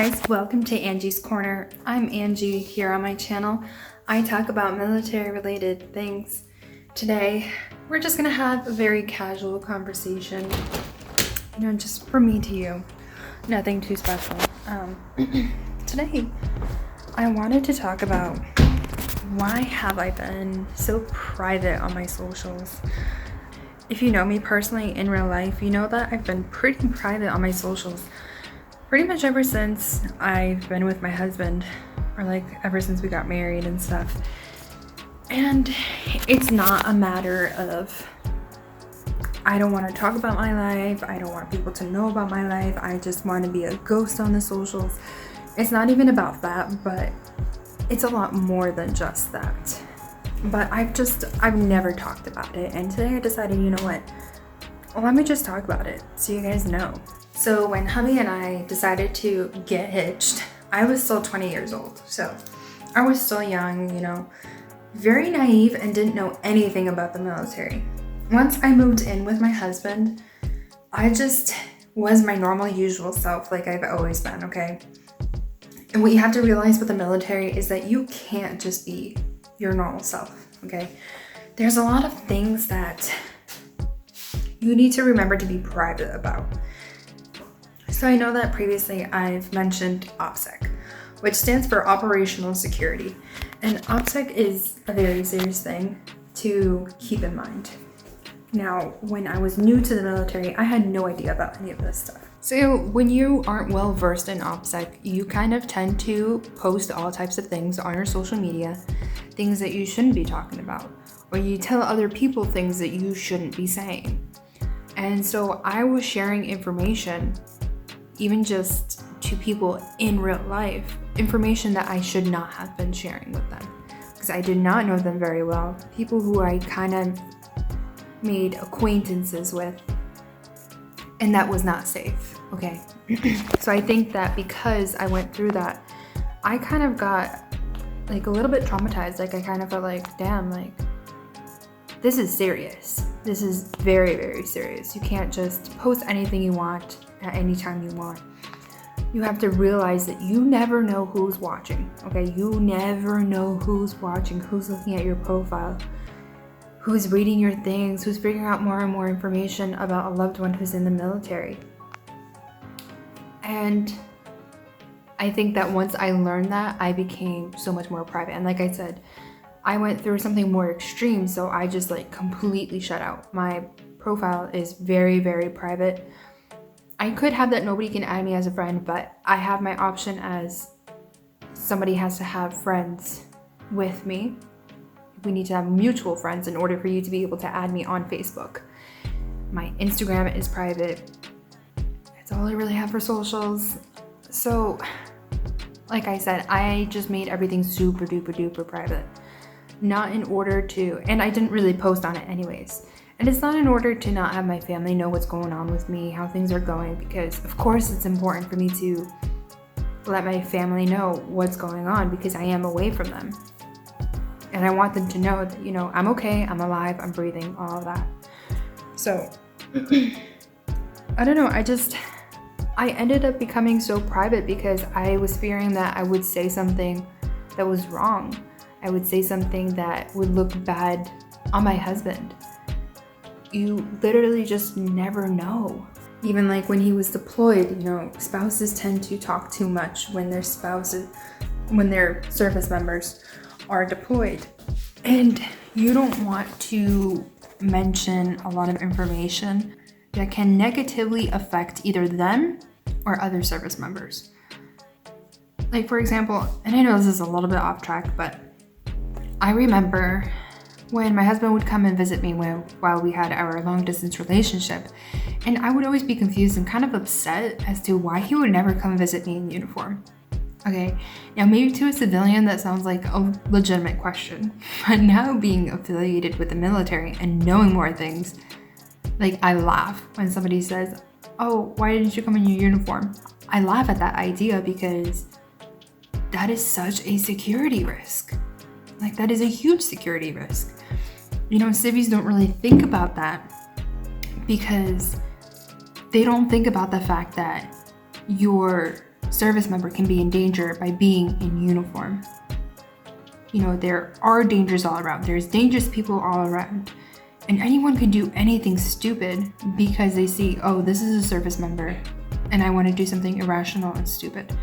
guys, welcome to Angie's Corner. I'm Angie here on my channel. I talk about military related things. Today, we're just gonna have a very casual conversation, just from me to you. Nothing too special. Today, I wanted to talk about why have I been so private on my socials. If you know me personally in real life, you know that I've been pretty private on my socials pretty much ever since I've been with my husband, or like ever since we got married and stuff. And it's not a matter of I don't want to talk about my life, I don't want people to know about my life, I just want to be a ghost on the socials. It's not even about that, but it's a lot more than just that. But I've never talked about it, and today I decided, you know what, let me just talk about it so you guys know. So when hubby and I decided to get hitched, I was still 20 years old. So I was still young, very naive and didn't know anything about the military. Once I moved in with my husband, I just was my normal usual self like I've always been, okay? And what you have to realize with the military is that you can't just be your normal self, okay? There's a lot of things that you need to remember to be private about. So I know that previously I've mentioned OPSEC, which stands for Operational Security. And OPSEC is a very serious thing to keep in mind. Now, when I was new to the military, I had no idea about any of this stuff. So when you aren't well versed in OPSEC, you kind of tend to post all types of things on your social media, things that you shouldn't be talking about, or you tell other people things that you shouldn't be saying. And so I was sharing information, even just to people in real life, information that I should not have been sharing with them because I did not know them very well. People who I kind of made acquaintances with, and that was not safe, okay? So I think that because I went through that, I kind of got like a little bit traumatized. Like I kind of felt like, damn, like this is serious. This is very, very serious. You can't just post anything you want at any time you want. You have to realize that you never know who's watching, okay? You never know who's watching, who's looking at your profile, who's reading your things, who's figuring out more and more information about a loved one who's in the military. And I think that once I learned that, I became so much more private. And like I said, I went through something more extreme, so I just like completely shut out. My profile is very, very private. I could have that nobody can add me as a friend, but I have my option as somebody has to have friends with me. We need to have mutual friends in order for you to be able to add me on Facebook. My Instagram is private. That's all I really have for socials. So, like I said, I just made everything super duper duper private. Not in order to, and I didn't really post on it anyways. And it's not in order to not have my family know what's going on with me, how things are going, because of course it's important for me to let my family know what's going on because I am away from them. And I want them to know that, I'm okay, I'm alive, I'm breathing, all of that. So, I don't know, I ended up becoming so private because I was fearing that I would say something that was wrong. I would say something that would look bad on my husband. You literally just never know. Even like when he was deployed, spouses tend to talk too much when their service members are deployed. And you don't want to mention a lot of information that can negatively affect either them or other service members. Like for example, and I know this is a little bit off track, but I remember when my husband would come and visit me while we had our long distance relationship, and I would always be confused and kind of upset as to why he would never come visit me in uniform. Okay, now maybe to a civilian that sounds like a legitimate question, but now being affiliated with the military and knowing more things, like I laugh when somebody says, oh, why didn't you come in your uniform? I laugh at that idea because that is such a security risk. Like that is a huge security risk. Civvies don't really think about that because they don't think about the fact that you're service member can be in danger by being in uniform. You know, there are dangers all around. There's dangerous people all around. And anyone can do anything stupid because they see, oh, this is a service member and I want to do something irrational and stupid.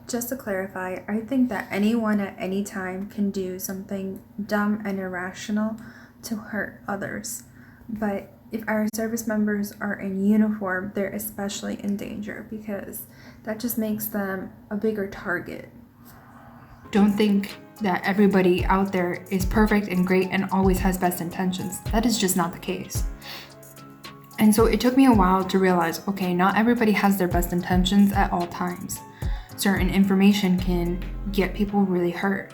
Just to clarify, I think that anyone at any time can do something dumb and irrational to hurt others. But if our service members are in uniform, they're especially in danger because that just makes them a bigger target. Don't think that everybody out there is perfect and great and always has best intentions. That is just not the case. And so it took me a while to realize, okay, not everybody has their best intentions at all times. Certain information can get people really hurt.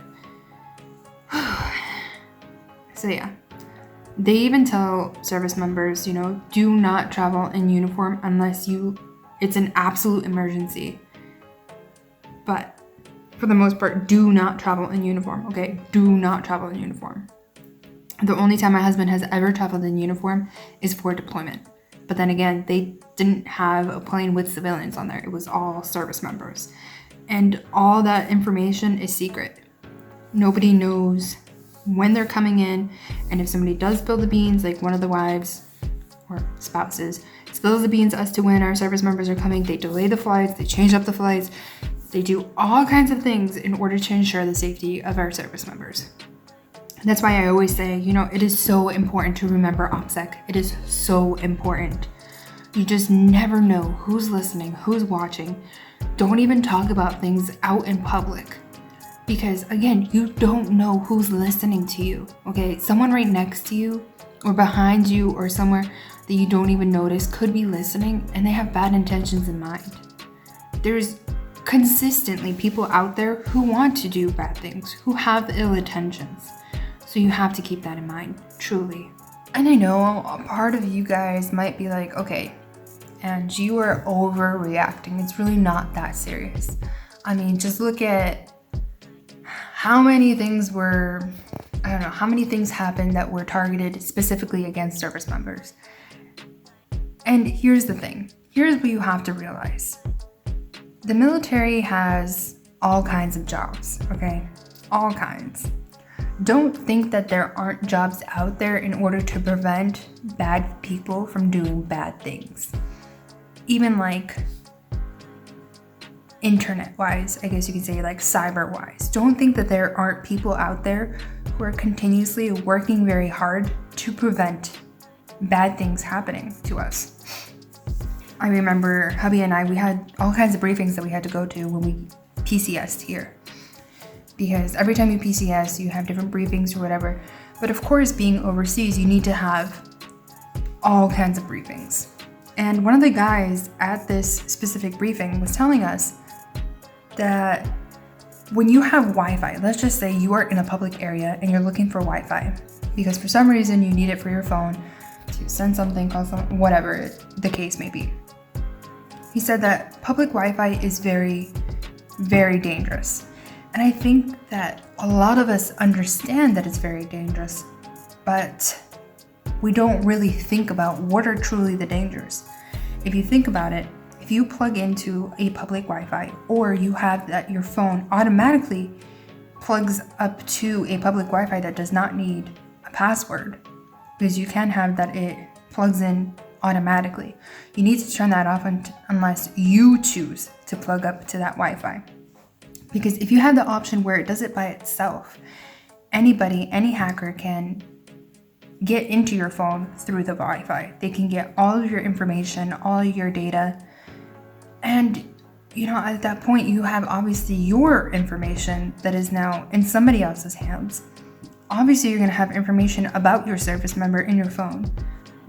So yeah, they even tell service members, you know, do not travel in uniform unless it's an absolute emergency. But for the most part, do not travel in uniform, okay? Do not travel in uniform. The only time my husband has ever traveled in uniform is for deployment. But then again, they didn't have a plane with civilians on there. It was all service members. And all that information is secret. Nobody knows when they're coming in. And if somebody does spill the beans, like one of the wives or spouses spills the beans as to when our service members are coming, they delay the flights, they change up the flights. They do all kinds of things in order to ensure the safety of our service members. That's why I always say, you know, it is so important to remember OPSEC. It is so important. You just never know who's listening, who's watching. Don't even talk about things out in public. Because again, you don't know who's listening to you, okay? Someone right next to you or behind you or somewhere that you don't even notice could be listening and they have bad intentions in mind. There's consistently people out there who want to do bad things, who have ill intentions. So you have to keep that in mind, truly. And I know a part of you guys might be like, okay, and you are overreacting. It's really not that serious. I mean, just look at how many things how many things happened that were targeted specifically against service members. And here's the thing. Here's what you have to realize. The military has all kinds of jobs, okay? All kinds. Don't think that there aren't jobs out there in order to prevent bad people from doing bad things. Even like internet-wise, I guess you could say, like cyber-wise. Don't think that there aren't people out there who are continuously working very hard to prevent bad things happening to us. I remember hubby and I, we had all kinds of briefings that we had to go to when we PCS'd here. Because every time you PCS, you have different briefings or whatever. But of course, being overseas, you need to have all kinds of briefings. And one of the guys at this specific briefing was telling us that when you have Wi-Fi, let's just say you are in a public area and you're looking for Wi-Fi because for some reason you need it for your phone to send something, call something, whatever the case may be. He said that public Wi-Fi is very, very dangerous. And I think that a lot of us understand that it's very dangerous, but we don't really think about what are truly the dangers. If you think about it, if you plug into a public Wi-Fi or you have that your phone automatically plugs up to a public Wi-Fi that does not need a password, because you can have that it plugs in automatically. You need to turn that off unless you choose to plug up to that Wi-Fi. Because if you have the option where it does it by itself, anybody, any hacker can get into your phone through the Wi-Fi. They can get all of your information, all of your data. And, you know, at that point, you have obviously your information that is now in somebody else's hands. Obviously, you're going to have information about your service member in your phone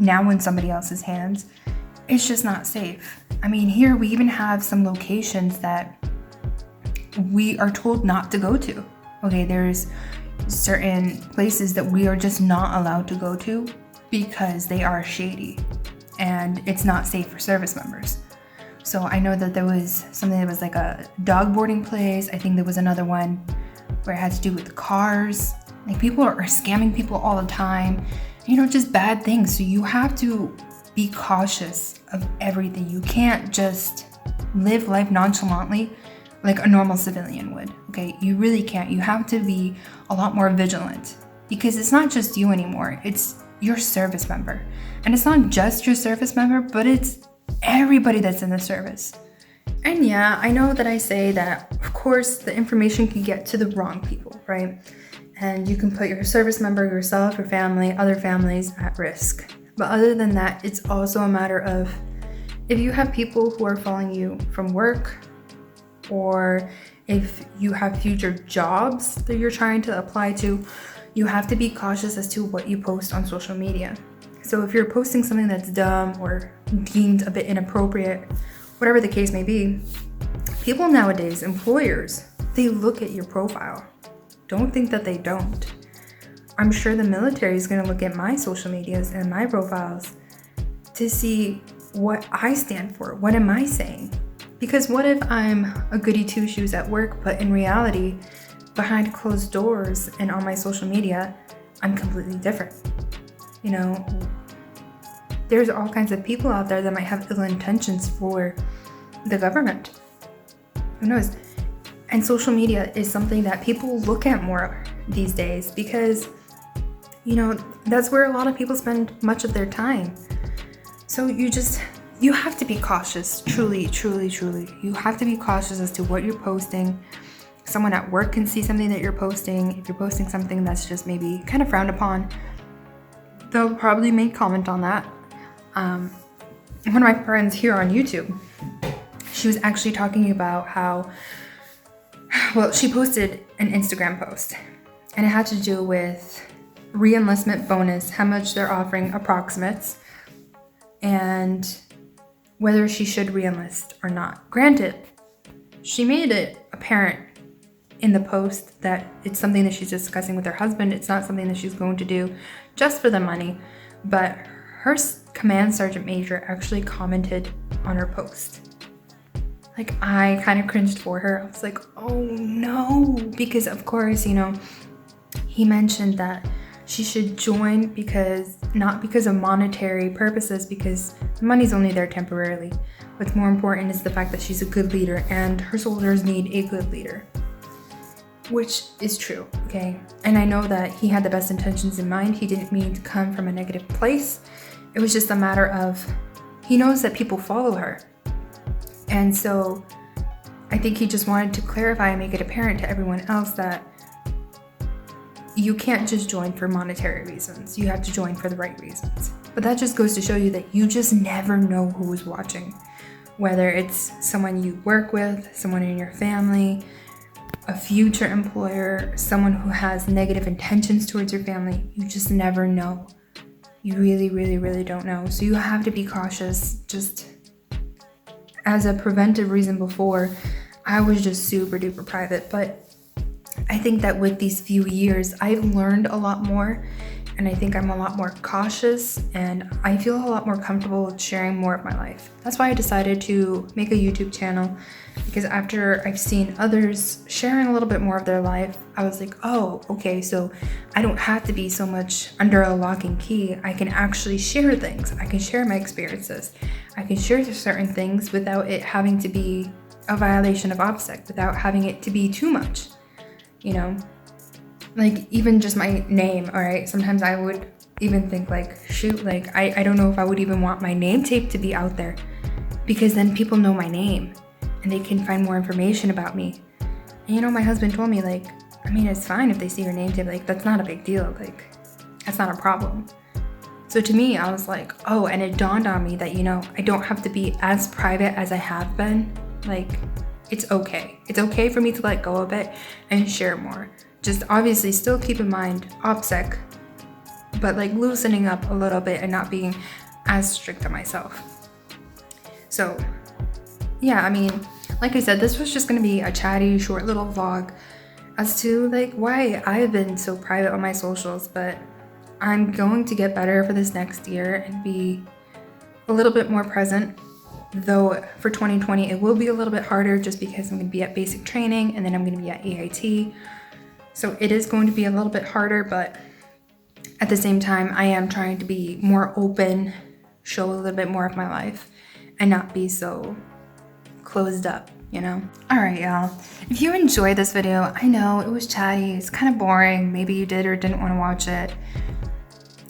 now in somebody else's hands. It's just not safe. I mean, here we even have some locations that we are told not to go to. Okay, there's certain places that we are just not allowed to go to because they are shady and it's not safe for service members. So I know that there was something that was like a dog boarding place. I think there was another one where it had to do with cars. Like people are scamming people all the time, you know, just bad things. So you have to be cautious of everything. You can't just live life nonchalantly like a normal civilian would, okay? You really can't. You have to be a lot more vigilant because it's not just you anymore. It's your service member. And it's not just your service member, but it's everybody that's in the service. And yeah, I know that I say that, of course, the information can get to the wrong people, right? And you can put your service member, yourself, your family, other families at risk. But other than that, it's also a matter of if you have people who are following you from work, or if you have future jobs that you're trying to apply to, you have to be cautious as to what you post on social media. So if you're posting something that's dumb or deemed a bit inappropriate, whatever the case may be, people nowadays, employers, they look at your profile. Don't think that they don't. I'm sure the military is going to look at my social medias and my profiles to see what I stand for. What am I saying? Because what if I'm a goody two-shoes at work, but in reality, behind closed doors and on my social media, I'm completely different? You know, there's all kinds of people out there that might have ill intentions for the government. Who knows? And social media is something that people look at more these days because, you know, that's where a lot of people spend much of their time. So you have to be cautious, truly. You have to be cautious as to what you're posting. Someone at work can see something that you're posting. If you're posting something that's just maybe kind of frowned upon, they'll probably make comment on that. One of my friends here on YouTube, she was actually talking about how, well, she posted an Instagram post and it had to do with re-enlistment bonus, how much they're offering approximates, and whether she should re-enlist or not. Granted, she made it apparent in the post that it's something that she's discussing with her husband. It's not something that she's going to do just for the money, but her command sergeant major actually commented on her post. Like, I kind of cringed for her. I was like, oh no, because of course, you know, he mentioned that she should join not because of monetary purposes, because money's only there temporarily. What's more important is the fact that she's a good leader and her soldiers need a good leader, which is true, okay? And I know that he had the best intentions in mind. He didn't mean to come from a negative place. It was just a matter of, he knows that people follow her. And so I think he just wanted to clarify and make it apparent to everyone else that you can't just join for monetary reasons. You have to join for the right reasons. But that just goes to show you that you just never know who is watching. Whether it's someone you work with, someone in your family, a future employer, someone who has negative intentions towards your family, you just never know. You really don't know. So you have to be cautious. Just as a preventive reason before, I was just super duper private, but I think that with these few years, I've learned a lot more, and I think I'm a lot more cautious, and I feel a lot more comfortable with sharing more of my life. That's why I decided to make a YouTube channel, because after I've seen others sharing a little bit more of their life, I was like, oh, okay, so I don't have to be so much under a lock and key. I can actually share things. I can share my experiences. I can share certain things without it having to be a violation of OPSEC, without having it to be too much. You know, like even just my name, all right? Sometimes I would even think like, shoot, like I don't know if I would even want my name tape to be out there, because then people know my name and they can find more information about me. And you know, my husband told me, like, I mean, it's fine if they see your name tape, like that's not a big deal, like that's not a problem. So to me, I was like, oh, and it dawned on me that, you know, I don't have to be as private as I have been. Like, it's okay. It's okay for me to let go of it and share more. Just obviously still keep in mind OPSEC, but like loosening up a little bit and not being as strict on myself. So yeah, I mean, like I said, this was just gonna be a chatty, short little vlog as to like why I've been so private on my socials, but I'm going to get better for this next year and be a little bit more present. Though for 2020, it will be a little bit harder just because I'm going to be at basic training and then I'm going to be at AIT. So it is going to be a little bit harder, but at the same time, I am trying to be more open, show a little bit more of my life and not be so closed up, you know? All right, y'all. If you enjoyed this video, I know it was chatty, it's kind of boring. Maybe you did or didn't want to watch it.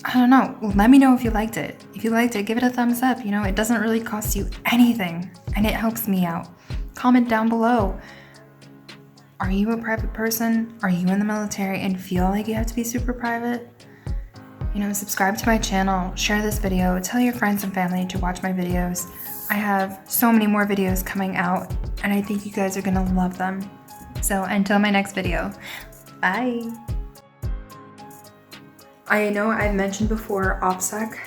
I don't know. Let me know if you liked it. If you liked it, give it a thumbs up. You know, it doesn't really cost you anything and it helps me out. Comment down below. Are you a private person? Are you in the military and feel like you have to be super private? You know, subscribe to my channel, share this video, tell your friends and family to watch my videos. I have so many more videos coming out and I think you guys are gonna love them. So until my next video, bye. I know I've mentioned before OPSEC.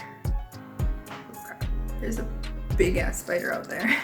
There's a big ass spider out there.